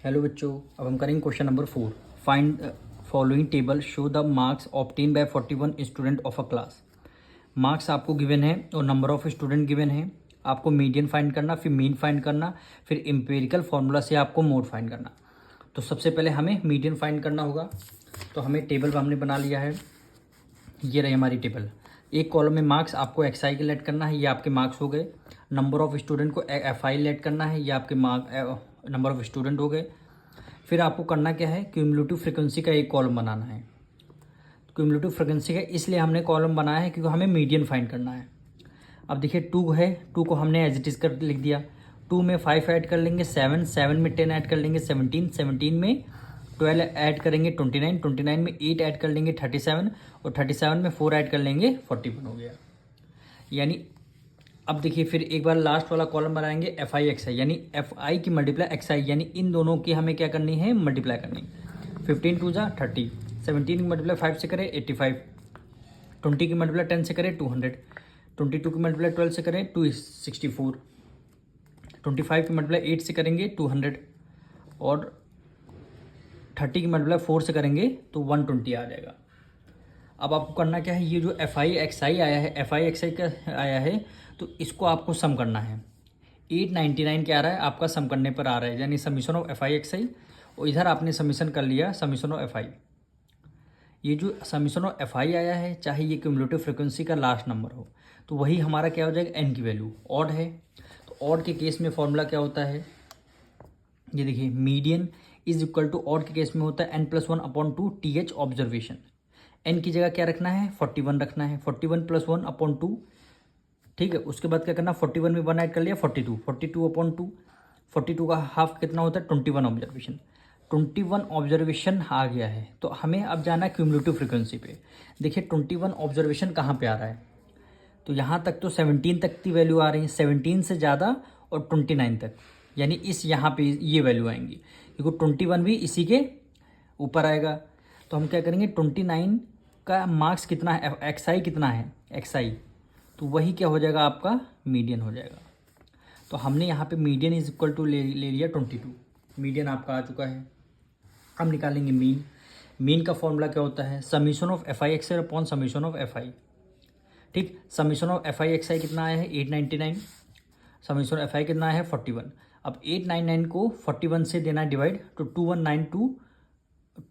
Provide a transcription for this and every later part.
Hello बच्चों, अब हम करेंगे question number 4। Find following table show the marks obtain bye 41 student of a class. Marks आपको given है और नंबर ऑफ स्टूडेंट गिवन है। आपको मीडियन फाइंड करना, फिर मीन फाइंड करना, फिर एम्पिरिकल फार्मूला से आपको मोड फाइंड करना। तो सबसे पहले हमें मीडियन फाइंड करना होगा। तो हमें टेबल हमने बना लिया है, ये रही हमारी टेबल। एक कॉलम में मार्क्स आपको एक्स आई के लेट करना है, ये आपके मार्क्स हो गए। नंबर ऑफ स्टूडेंट को एफ आई लेट करना है, ये आपके नंबर ऑफ स्टूडेंट हो गए। फिर आपको करना क्या है, क्यूमुलेटिव फ्रिक्वेंसी का एक कॉलम बनाना है। क्यूमुलेटिव फ्रिक्वेंसी का इसलिए हमने कॉलम बनाया है क्योंकि हमें मीडियन फाइंड करना है। अब देखिए 2 है, 2 को हमने एज इट इज कर लिख दिया। 2 में 5 ऐड कर लेंगे 7, 7 में 10 ऐड कर लेंगे 17, 17 में 12 ऐड करेंगे 29, 29 में 8 ऐड कर लेंगे 37, और 37 में 4 ऐड कर लेंगे 41 हो गया। यानी अब देखिए फिर एक बार लास्ट वाला कॉलम बनाएंगे एफ आई एक्स आई, यानी एफ आई की मल्टीप्लाई एक्स आई, यानी इन दोनों की हमें क्या करनी है, मल्टीप्लाई करनी। 15 टू जा 30, 17 की मल्टीप्लाई 5 से करें 85, 20 की मल्टीप्लाई 10 से करें 200, 22 की मल्टीप्लाई 12 से करें 264, 25 की मल्टीप्लाई 8 से करेंगे 200, और 30 की मल्टीप्लाई 4 से करेंगे तो 120 आ जाएगा। अब आपको करना क्या है, ये जो एफ आई एक्स आई आया है, एफ आई एक्स आई का आया है, तो इसको आपको सम करना है। 899 क्या आ रहा है आपका, सम करने पर आ रहा है, यानी summation of F I X I. और इधर आपने समीशन कर लिया समीशन ऑफ एफ आई। ये जो समीशन ऑफ एफ आई आया है, चाहे ये क्यूमुलेटिव फ्रिक्वेंसी का लास्ट नंबर हो, तो वही हमारा क्या हो जाएगा, एन की वैल्यू ऑड है। तो ऑड के केस में फॉर्मूला क्या होता है, ये देखिए, median is equal to, odd के केस में होता है n+1/2 TH ऑब्जर्वेशन। एन की जगह क्या रखना है, 41 रखना है, 41 + 1/2। ठीक है, उसके बाद क्या करना, 41 में 1 ऐड कर लिया 42, 42/2। 42 का हाफ कितना होता है, 21 ऑब्जर्वेशन। 21 ऑब्जर्वेशन आ गया है, तो हमें अब जाना है क्यूमुलेटिव फ्रिक्वेंसी पे। देखिए 21 ऑब्जर्वेशन कहाँ पे आ रहा है, तो यहाँ तक तो 17 तक की वैल्यू आ रही है, 17 से ज़्यादा और 29 तक, यानी इस यहाँ पे ये वैल्यू आएंगी, क्योंकि 21 भी इसी के ऊपर आएगा। तो हम क्या करेंगे, 29 का मार्क्स कितना है, एक्स आई कितना है, एक्स आई, तो वही क्या हो जाएगा, आपका मीडियन हो जाएगा। तो हमने यहाँ पे मीडियन इज इक्वल टू ले लिया 22, मीडियन आपका आ चुका है। अब निकालेंगे मीन। मीन का फॉर्मूला क्या होता है, summation of F I X I upon summation of F I. ठीक, summation of F I X I कितना आया है 899, समीशन ऑफ एफ आई कितना है 41। अब 899 को 41 से देना डिवाइड, तो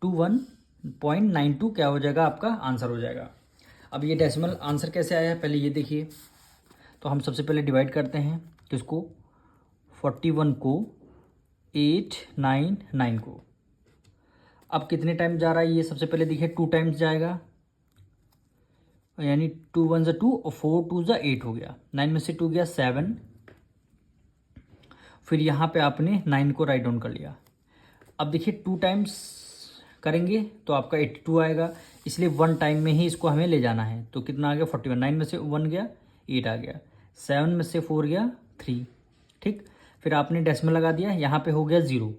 2192 क्या हो जाएगा, आपका आंसर हो जाएगा। अब ये डेसिमल आंसर कैसे आया है, पहले ये देखिए। तो हम सबसे पहले डिवाइड करते हैं किसको, 41 को 899 को। अब कितने टाइम जा रहा है ये, सबसे पहले देखिए 2 टाइम्स जाएगा, यानी 2 1 ज़ा 2 और 4 2 ज़ा 8 हो गया। 9 में से 2 गया 7, फिर यहाँ पे आपने 9 को राइट डाउन कर लिया। अब देखिए 2 टाइम्स करेंगे तो आपका 82 आएगा, इसलिए 1 टाइम में ही इसको हमें ले जाना है। तो कितना आ गया 41, 9 में से 1 गया 8 आ गया, 7 में से 4 गया 3। ठीक, फिर आपने डेसिमल लगा दिया, यहाँ पे हो गया 0।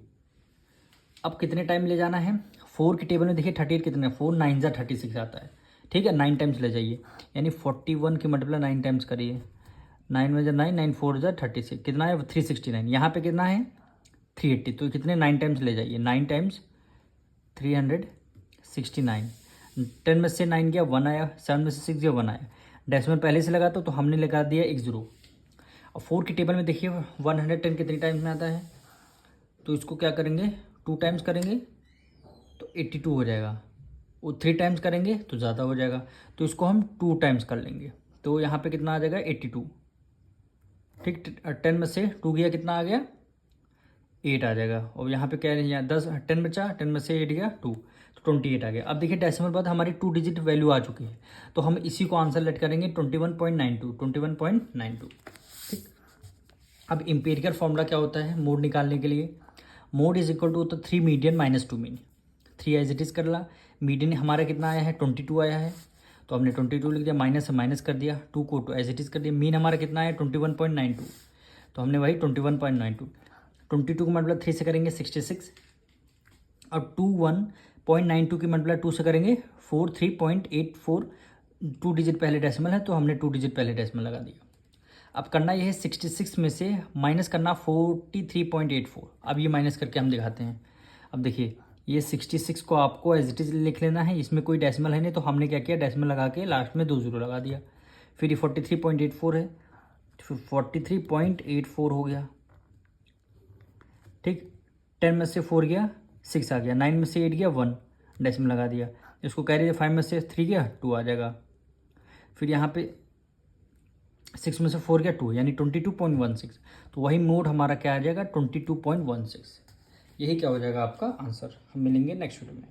अब कितने टाइम ले जाना है, 4 की टेबल में देखिए 38 कितने, 4 9 ज़ा 36 आता है। ठीक है, 9 टाइम्स ले जाइए, यानी 41 की मल्टीप्लाई 9 टाइम्स करिए, 9 में जब 9 9 4 ज़ा 36, कितना है 369। यहाँ पे कितना है 380, तो कितने 9 टाइम्स ले जाइए, 9 टाइम्स 369। 10 में से 9 गया 1 आया, 7 में से 6 गया 1 आया। डेसिमल पहले से लगा तो हमने लगा दिया एक 0। अब 4 की टेबल में देखिए 110 कितनी टाइम्स में आता है, तो इसको क्या करेंगे 2 टाइम्स करेंगे तो 82 हो जाएगा, और 3 टाइम्स करेंगे तो ज़्यादा हो जाएगा, तो इसको हम 2 टाइम्स कर लेंगे। तो यहाँ पे कितना आ जाएगा 82। ठीक, 10 में से 2 गया कितना आ गया 8 आ जाएगा, और यहाँ पे क्या है, यहाँ 10 10 बचा, 10 में से 8 गया 2, तो 28 आ गया। अब देखिए डेसिमल बाद हमारी 2 डिजिट वैल्यू आ चुकी है, तो हम इसी को आंसर लेट करेंगे 21.92, 21.92। ठीक, अब इम्पेरिकल फॉर्मूला क्या होता है मोड निकालने के लिए, मोड इज इक्वल टू होता है 3 median minus 2 mean. 3 as it is कर ला, मीडियन हमारा कितना आया है 22 आया है, तो हमने 22 लिख दिया, माइनस से माइनस कर दिया, 2 को 2 एज इट इज कर दिया। मीन हमारा कितना है 21.92, तो हमने वही 21.92। 22 को मल्टीप्लाई 3 से करेंगे 66, अब 21.92 की मल्टीप्लाई 2 से करेंगे 43.84। 2 डिजिट पहले डेसिमल है, तो हमने 2 डिजिट पहले डेसिमल लगा दिया। अब करना ये है 66 में से माइनस करना 43.84। अब ये माइनस करके हम दिखाते हैं। अब देखिए ये 66 को आपको एज इट इज़ लिख लेना है, इसमें कोई डेसिमल है नहीं तो हमने क्या किया, डेसिमल लगा के लास्ट में 2 जीरो लगा दिया। फिर ये 43.84 है, फिर 43.84 हो गया, ठीक। 10 में से 4 गया 6 आ गया, 9 में से 8 गया 1, डेसिमल लगा दिया। इसको कैरी 5 में से 3 गया 2 आ जाएगा। फिर यहाँ पे 6 में से 4 गया 2 यानी 22.16। तो वही मोड हमारा क्या आ जाएगा 22.16। यही क्या हो जाएगा आपका आंसर। हम मिलेंगे नेक्स्ट वीडियो में।